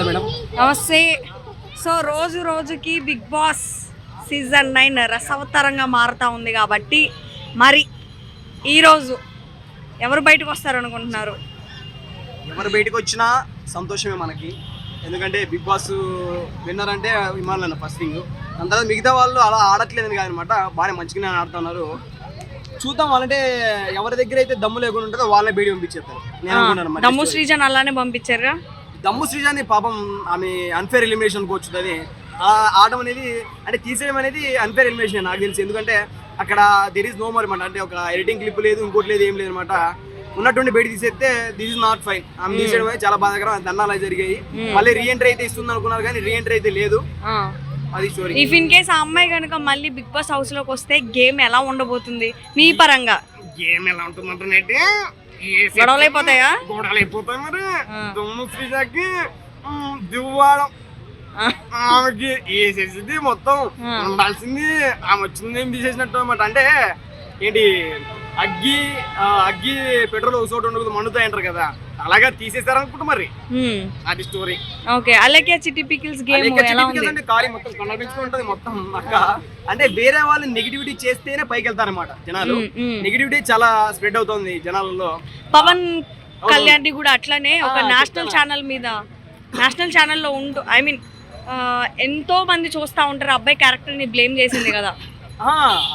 నమస్తే మేడం. నమస్తే. సో రోజు రోజుకి బిగ్ బాస్ సీజన్ 9 రసవత్తరంగా మారుతూ ఉంది కాబట్టి మరి ఈరోజు ఎవరు బయటకు వస్తారు అనుకుంటున్నారు? ఎవరు బయటకు వచ్చినా సంతోషమే మనకి. ఎందుకంటే బిగ్ బాస్ విన్నర్ అంటే విమానులు ఫస్ట్ థింగ్. దాని తర్వాత మిగతా వాళ్ళు అలా ఆడట్లేదని కాదనమాట, బాగా మంచిగానే ఆడుతున్నారు. చూద్దాం, వాళ్ళంటే ఎవరి దగ్గర అయితే దమ్ము లేకుండా ఉంటుందో వాళ్ళని బయట పంపించేస్తారు. నేను అనుకుంటున్నాను దమ్ము శ్రీజాన్ అలానే పంపించారుగా. దమ్ము శ్రీజాన్ని పాపం ఆమె అన్ఫేర్ ఎలిమినేషన్ కూర్చుంటుంది. ఆడడం అనేది అంటే తీసేయడం అనేది అన్ఫేర్ ఎలిమినేషన్ నాకు తెలిసి. ఎందుకంటే అక్కడ దెర్ ఈస్ నో మోర్ అనమాట. అంటే ఒక ఎడిటింగ్ క్లిప్ లేదు, ఇంకోటి లేదు, ఏం లేదు అనమాట. ఉన్నటువంటి బయట తీసేస్తే దిస్ ఇస్ నాట్ ఫైన్. ఆమె తీసేయడం అనేది చాలా బాధాకరం. దండాలు జరిగాయి. మళ్ళీ రీఎంట్రీ అయితే ఇస్తుంది అనుకున్నారు కానీ రీఎంట్రీ అయితే లేదు. అది స్టోరీ. ఇఫ్ ఇన్ కేస్ ఆ అమ్మాయి కనుక మళ్ళీ బిగ్ బాస్ హౌస్ లోకి వస్తే గేమ్ ఎలా ఉండబోతుంది మీ పరంగా? గేమ్ ఎలా ఉంటుందంటే గొడవలు అయిపోతాయా? గొడవలు అయిపోతాయి. మరి దమ్ము శ్రీజాకి దివ్వాడం ఆమెకి వేసేసింది మొత్తం. ఉండాల్సింది ఆమె వచ్చింది ఏం తీసేసినట్టు అనమాట. అంటే ఏంటి, అగ్గి పెట్రోల్ ఒక చోట ఉండదు మండుతాయి అంటారు కదా, అలాగా తీసేసారనుకుంటా. మరి అది స్టోరీ. ఓకే, అలాగే చిట్టి పికిల్స్ గేమ్ ఎలా ఉంది? అంటే ఖాళీ మొత్తం కనిపించుకుంటది మొత్తం అక్క. అంటే వేరే వాళ్ళు నెగిటివిటీ చేస్తేనే పైకి వెళ్తారనమాట జనాలు. నెగిటివిటీ చాలా స్ప్రెడ్ అవుతుంది జనాలలో. పవన్ కళ్యాణ్ కూడా అట్లానే ఒక నేషనల్ ఛానల్లో ఉంటూ ఐ మీన్ ఎంతో మంది చూస్తూ ఉంటారు. అబ్బాయి క్యారెక్టర్ ని బ్లేమ్ చేసింది కదా.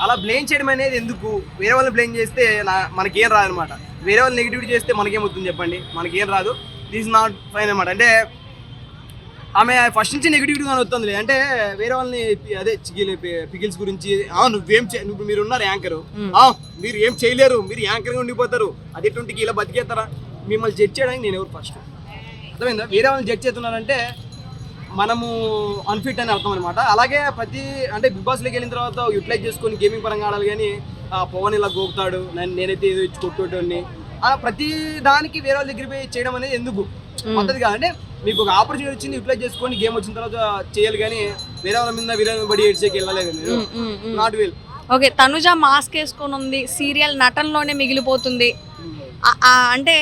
అలా బ్లేమ్ చేయడం అనేది ఎందుకు? వేరే వాళ్ళు బ్లేమ్ చేస్తే మనకేం రాదు అనమాట. వేరే వాళ్ళు నెగిటివిటీ చేస్తే మనకేమవుతుంది చెప్పండి? మనకేం రాదు. దిస్ నాట్ ఫైన్ అనమాట. అంటే ఆమె ఫస్ట్ నుంచి నెగిటివిటీగా వస్తుంది. అంటే వేరే వాళ్ళని అదే పికిల్స్ గురించి మీరు ఉన్నారు యాంకర్, మీరు ఏం చేయలేరు, మీరు యాంకర్గా ఉండిపోతారు, అది 20కి ఇలా బతికేస్తారా? మిమ్మల్ని జడ్జ్ చేయడానికి నేను ఎవరు ఫస్ట్? అర్థమైందా? వేరే వాళ్ళని జడ్జ్ చేస్తున్నారంటే మనము అన్ఫిట్ అని అర్థం అనమాట. అలాగే అంటే బిగ్ బాస్లోకి వెళ్ళిన తర్వాత యూటిలైజ్ చేసుకొని గేమింగ్ పరంగా ఆడాలి. కానీ పవన్ ఇలా గోపుతాడు, నేనైతే ఏదో ఇచ్చి కొట్టుకోవటాన్ని, అలా ప్రతి దానికి వేరే వాళ్ళ దగ్గర పోయి చేయడం అనేది ఎందుకు పద్ధతి కాదు. అంటే మీకు ఒక ఆపర్చునిటీ వచ్చింది, యూటిలైజ్ చేసుకొని గేమ్ వచ్చిన తర్వాత చేయాలి. కానీ వేరే వాళ్ళ మీద వేరే బడి ఏడ్చేకి వెళ్ళలేదు మీరు. Not will. Okay, Tanuja mask వేసుకొని ఉంది, సీరియల్ నటనలోనే మిగిలిపోతుంది. అంటే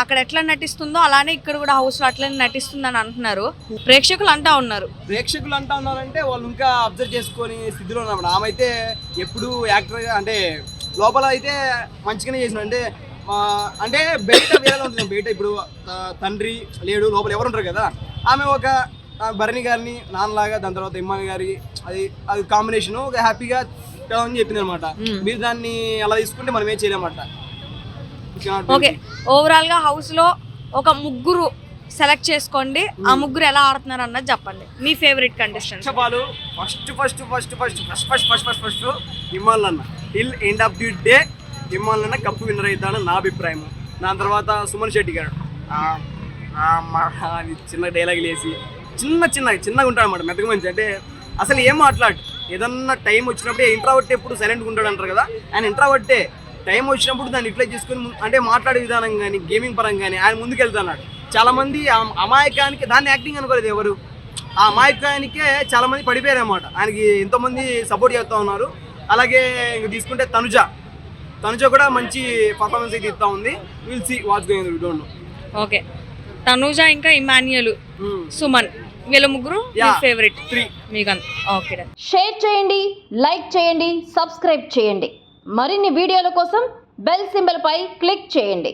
అక్కడ ఎట్లా నటిస్తుందో అలానే ఇక్కడ కూడా హౌస్ లో అట్లనే నటిస్తుందని అంటున్నారు ప్రేక్షకులు అంటా ఉన్నారు. ప్రేక్షకులు అంటా ఉన్నారంటే వాళ్ళు ఇంకా అబ్జర్వ్ చేసుకొని స్థితిలో ఉన్నారు. ఆమె అయితే ఎప్పుడు యాక్టర్ అంటే లోపల అయితే మంచిగానే చేసిన. అంటే బయట వేరే ఉంటుంది. బయట ఇప్పుడు తండ్రి లేడు, లోపల ఎవరు ఉంటారు కదా. ఆమె ఒక భరణి గారిని నాన్నలాగా, దాని తర్వాత ఇమ్మాని గారి అది కాంబినేషన్ ఒక హ్యాపీగా అని చెప్పింది అనమాట. మీరు దాన్ని అలా తీసుకుంటే మనం ఏం చేయలేమన్నమాట. ఓకే, ఓవరాల్ గా హౌస్ లో ఒక ముగ్గురు సెలెక్ట్ చేసుకోండి. ఆ ముగ్గురు ఎలా ఆడుతున్నారు అన్నది చెప్పండి. మీ ఫేవరెట్ కంటెస్టెంట్? ఫస్ట్ ఇమ్మాన్ అన్న. Till end of the day Imman అన్న కప్పు విన్నర్ అవుతాడని నా అభిప్రాయం. దాని తర్వాత సుమన్ శెట్టి గారు చిన్న డైలాగ్ వేసి చిన్నగా ఉంటాడు అనమాట. మెత్తగా మంచి అంటే అసలు ఏం మాట్లాడు. ఏదన్నా టైం వచ్చినప్పుడే ఇంట్రావర్ట్ ఎప్పుడు సైలెంట్గా ఉంటాడు అంటారు కదా, ఆయన ఇంట్రావర్టే. టైం వచ్చినప్పుడు దాన్ని ఇట్లా చేసుకుని అంటే మాట్లాడే విధానం కానీ గేమింగ్ పరంగా కానీ ఆయన ముందుకెళ్తున్నాడు. చాలామంది అమాయకానికి దాన్ని యాక్టింగ్ అనుకోలేదు ఎవరు. ఆ అమాయకానికే చాలామంది పడిపోయారు అన్నమాట. ఆయనకి ఎంతోమంది సపోర్ట్ చేస్తూ ఉన్నారు. అలాగే ఇంక తీసుకుంటే తనుజ కూడా మంచి పర్ఫార్మెన్స్ అయితే ఇస్తూ ఉంది. Will see what's going on. We don't know. Okay, Tanuja ఇంకా ఇమాన్యుయల్, సుమన్, వీళ్ళ ముగ్గురు ఫేవరెట్ 3 మీకు. ఓకే, షేర్ చేయండి, లైక్ చేయండి, సబ్స్క్రైబ్ చేయండి. మరిన్ని వీడియోల కోసం బెల్ సింబల్ పై క్లిక్ చేయండి.